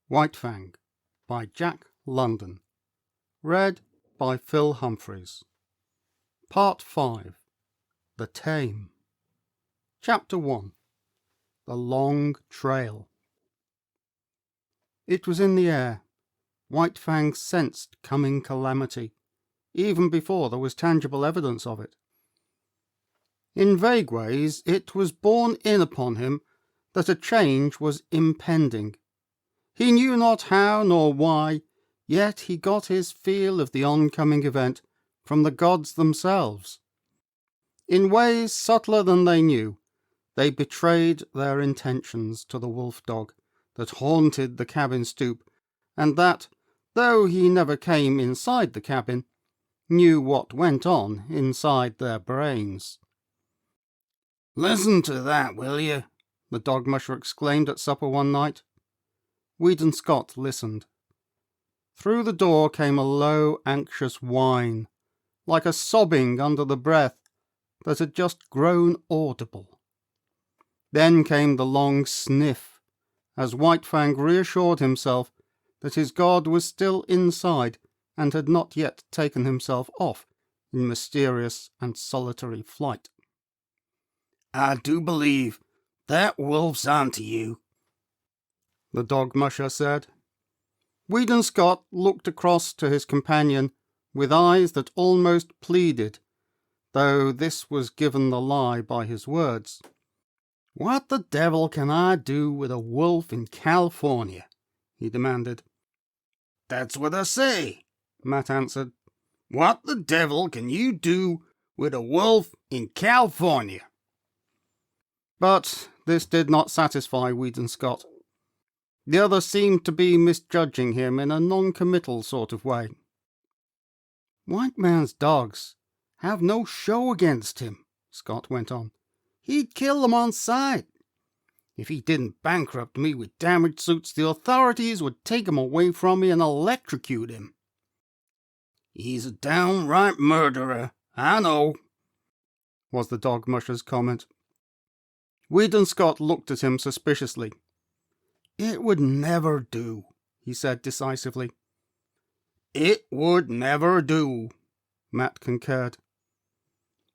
White Fang by Jack London. Read by Phil Humphries. Part 5. The Tame. Chapter 1. The Long Trail. It was in the air. White Fang sensed coming calamity, even before there was tangible evidence of it. In vague ways, it was borne in upon him that a change was impending. He knew not how nor why, yet he got his feel of the oncoming event from the gods themselves. In ways subtler than they knew, they betrayed their intentions to the wolf-dog that haunted the cabin stoop, and that, though he never came inside the cabin, knew what went on inside their brains. "Listen to that, will you?" the dog-musher exclaimed at supper one night. Weedon Scott listened. Through the door came a low, anxious whine, like a sobbing under the breath that had just grown audible. Then came the long sniff, as White Fang reassured himself that his god was still inside and had not yet taken himself off in mysterious and solitary flight. "I do believe that wolf's onto you," the dog-musher said. Weedon Scott looked across to his companion with eyes that almost pleaded, though this was given the lie by his words. "What the devil can I do with a wolf in California?" he demanded. "That's what I say," Matt answered. "What the devil can you do with a wolf in California?" But this did not satisfy Weedon Scott. The other seemed to be misjudging him in a non-committal sort of way. "White man's dogs have no show against him," Scott went on. "He'd kill them on sight. If he didn't bankrupt me with damage suits, the authorities would take him away from me and electrocute him." "He's a downright murderer, I know," was the dog-musher's comment. Weedon Scott looked at him suspiciously. "It would never do," he said decisively. "It would never do," Matt concurred.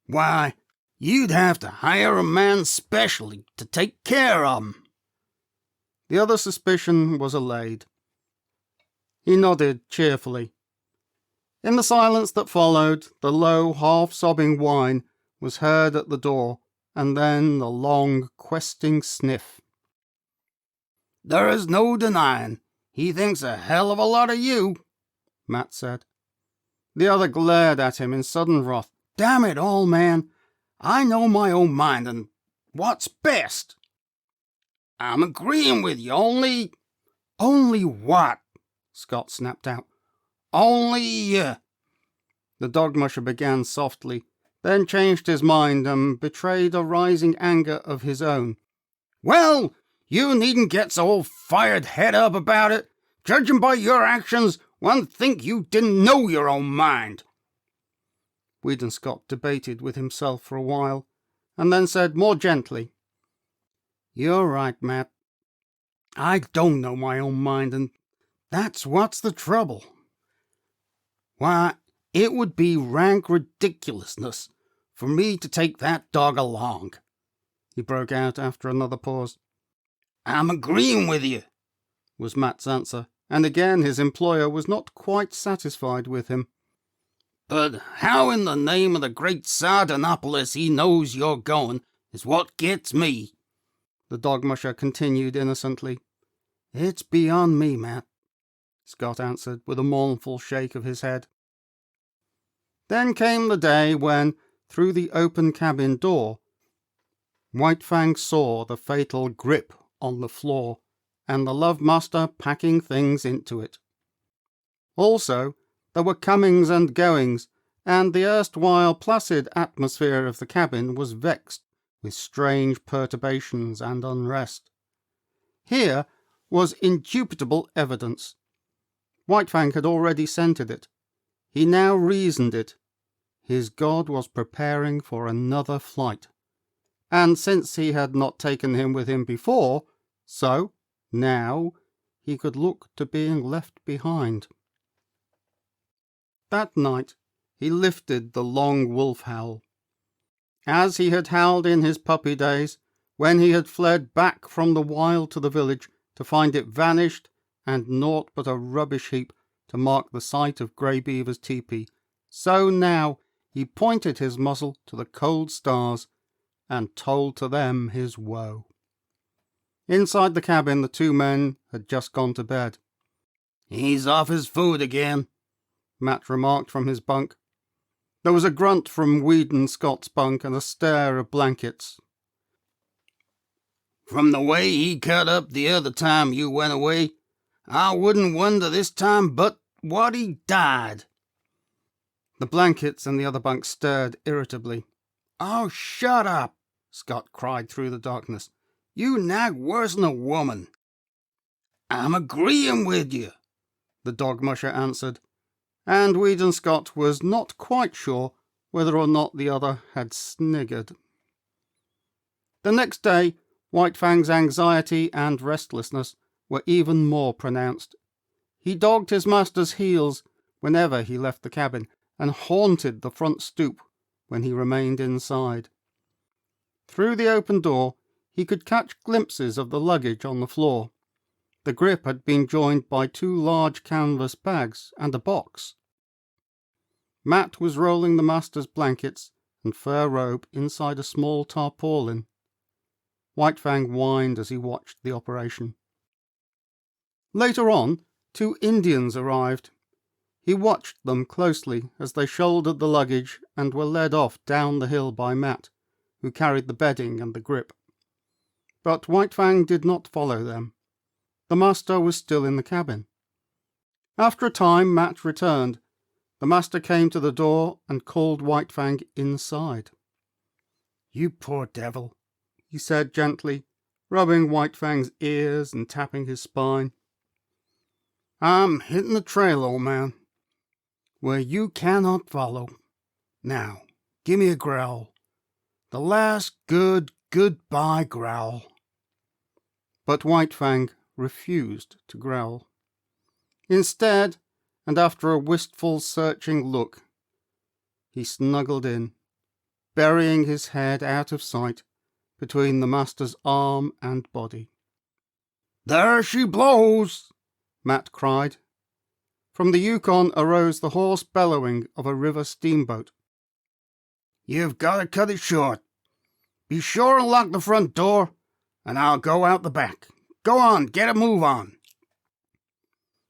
"Why, you'd have to hire a man specially to take care of him." The other's suspicion was allayed. He nodded cheerfully. In the silence that followed, the low, half-sobbing whine was heard at the door, and then the long, questing sniff. "There is no denying he thinks a hell of a lot of you," Matt said. The other glared at him in sudden wrath. "Damn it all, man. I know my own mind and what's best. I'm agreeing with you, only..." "Only what?" Scott snapped out. "Only... The dog-musher began softly, then changed his mind and betrayed a rising anger of his own. "Well, you needn't get so all fired head up about it. Judging by your actions, one'd think you didn't know your own mind." Weedon Scott debated with himself for a while, and then said more gently, "You're right, Matt. I don't know my own mind, and that's what's the trouble. Why, it would be rank ridiculousness for me to take that dog along," he broke out after another pause. "I'm agreeing with you," was Matt's answer, and again his employer was not quite satisfied with him. "But how in the name of the great Sardanapalus he knows you're going is what gets me," the dog-musher continued innocently. "It's beyond me, Matt," Scott answered with a mournful shake of his head. Then came the day when, through the open cabin door, White Fang saw the fatal grip on the floor and the love-master packing things into it. Also, there were comings and goings, and the erstwhile placid atmosphere of the cabin was vexed with strange perturbations and unrest. Here was indubitable evidence. White Fang had already scented it. He now reasoned it. His god was preparing for another flight. And since he had not taken him with him before, so, now, he could look to being left behind. That night he lifted the long wolf howl. As he had howled in his puppy days, when he had fled back from the wild to the village to find it vanished and naught but a rubbish heap to mark the site of Grey Beaver's teepee, so now he pointed his muzzle to the cold stars and told to them his woe. Inside the cabin the two men had just gone to bed. "He's off his food again," Matt remarked from his bunk. There was a grunt from Weedon Scott's bunk and a stir of blankets. "From the way he cut up the other time you went away, I wouldn't wonder this time but what he died." The blankets in the other bunk stirred irritably. "Oh, shut up," Scott cried through the darkness. "You nag worse than a woman." "I'm agreeing with you," the dog musher answered, and Weedon Scott was not quite sure whether or not the other had sniggered. The next day, White Fang's anxiety and restlessness were even more pronounced. He dogged his master's heels whenever he left the cabin, and haunted the front stoop when he remained inside. Through the open door he could catch glimpses of the luggage on the floor. The grip had been joined by 2 large canvas bags and a box. Matt was rolling the master's blankets and fur robe inside a small tarpaulin. White Fang whined as he watched the operation. Later on, 2 Indians arrived. He watched them closely as they shouldered the luggage and were led off down the hill by Matt, who carried the bedding and the grip. But White Fang did not follow them. The master was still in the cabin. After a time Matt returned. The master came to the door and called White Fang inside. "You poor devil," he said gently, rubbing White Fang's ears and tapping his spine. "I'm hitting the trail, old man, where you cannot follow. Now, give me a growl. The last goodbye growl." But White Fang refused to growl. Instead, and after a wistful, searching look, he snuggled in, burying his head out of sight between the master's arm and body. "There she blows!" Matt cried. From the Yukon arose the hoarse bellowing of a river steamboat. "You've got to cut it short. Be sure and lock the front door, and I'll go out the back. Go on, get a move on."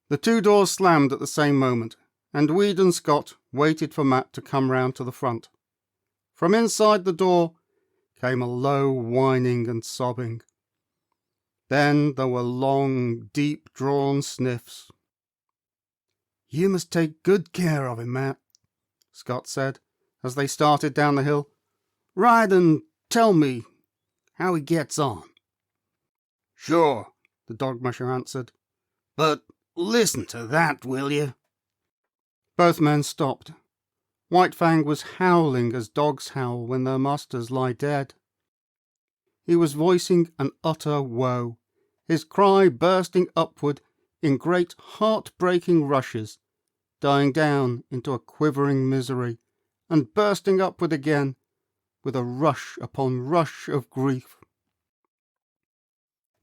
The 2 doors slammed at the same moment, and Weedon Scott waited for Matt to come round to the front. From inside the door came a low whining and sobbing. Then there were long, deep-drawn sniffs. "You must take good care of him, Matt," Scott said, as they started down the hill. "Ride and tell me how he gets on." "Sure," the dog musher answered. "But listen to that, will you?" Both men stopped. White Fang was howling as dogs howl when their masters lie dead. He was voicing an utter woe, his cry bursting upward in great heart-breaking rushes, dying down into a quivering misery, and bursting upward again with a rush upon rush of grief.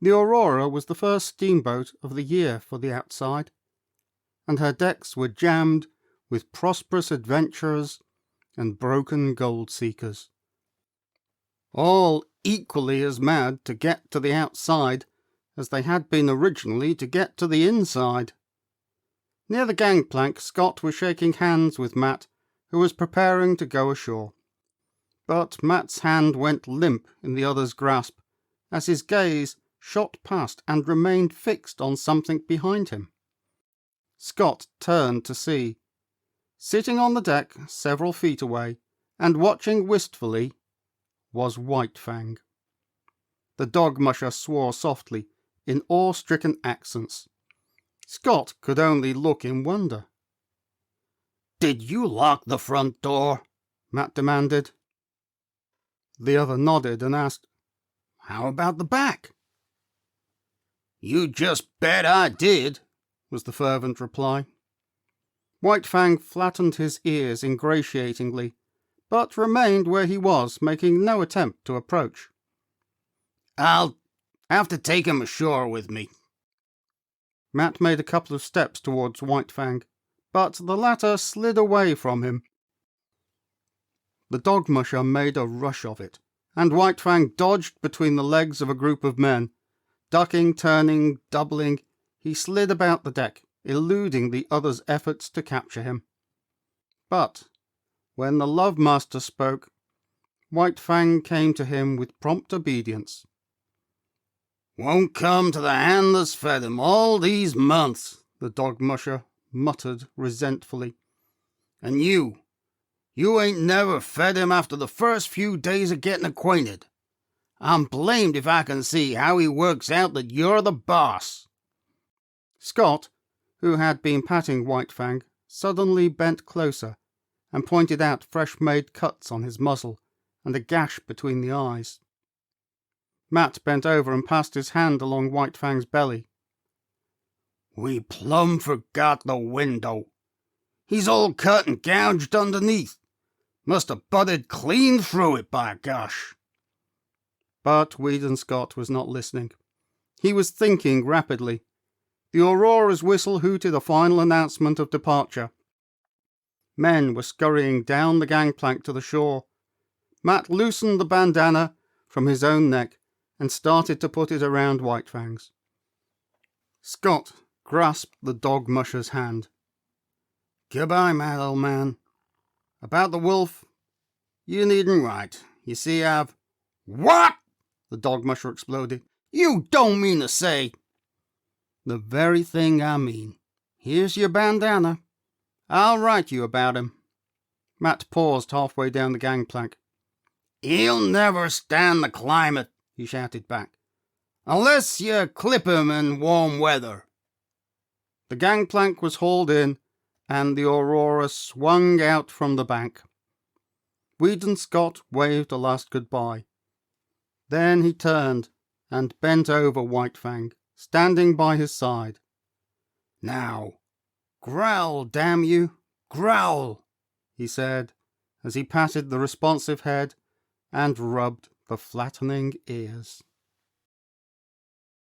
The Aurora was the first steamboat of the year for the outside, and her decks were jammed with prosperous adventurers and broken gold-seekers, all equally as mad to get to the outside as they had been originally to get to the inside. Near the gangplank, Scott was shaking hands with Matt, who was preparing to go ashore. But Matt's hand went limp in the other's grasp as his gaze shot past and remained fixed on something behind him. Scott turned to see. Sitting on the deck several feet away and watching wistfully was White Fang. The dog musher swore softly in awe-stricken accents. Scott could only look in wonder. "Did you lock the front door?" Matt demanded. The other nodded and asked, "How about the back?" You just bet I did, was the fervent reply. White Fang flattened his ears ingratiatingly, but remained where he was, making no attempt to approach. I'll have to take him ashore with me. Matt made a couple of steps towards White Fang, but the latter slid away from him. The dog musher made a rush of it, and White Fang dodged between the legs of a group of men. Ducking, turning, doubling, he slid about the deck, eluding the others' efforts to capture him. But when the Love Master spoke, White Fang came to him with prompt obedience. Won't come to the hand that's fed him all these months, the dog musher muttered resentfully. And you ain't never fed him after the first few days of getting acquainted. I'm blamed if I can see how he works out that you're the boss. Scott, who had been patting White Fang, suddenly bent closer and pointed out fresh-made cuts on his muzzle and a gash between the eyes. Matt bent over and passed his hand along White Fang's belly. We plumb forgot the window. He's all cut and gouged underneath. Must have butted clean through it, by gosh. But Weedon Scott was not listening. He was thinking rapidly. The Aurora's whistle hooted a final announcement of departure. Men were scurrying down the gangplank to the shore. Matt loosened the bandana from his own neck and started to put it around White Fang's. Scott grasped the dog musher's hand. Goodbye, Matt, old man. About the wolf, you needn't write. You see, I've... What? The dog musher exploded. You don't mean to say... The very thing I mean. Here's your bandana. I'll write you about him. Matt paused halfway down the gangplank. He'll never stand the climate, he shouted back, unless you clip him in warm weather. The gangplank was hauled in, and the Aurora swung out from the bank. Weedon Scott waved a last goodbye. Then he turned and bent over White Fang, standing by his side. Now, growl, damn you, growl, he said, as he patted the responsive head and rubbed the flattening ears.